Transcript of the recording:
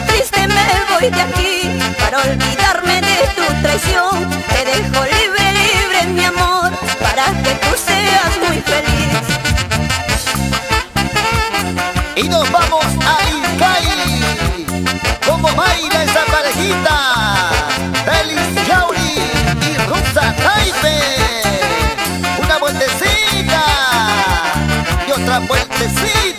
triste me voy de aquí para olvidarme de tu traición. Te dejo libre, libre mi amor, para que tú seas muy feliz. Y nos vamos a Ilcay. ¿Cómo baila esa parejita? Félix Yauri y Rosa Taipe. Una vueltecita y otra vueltecita.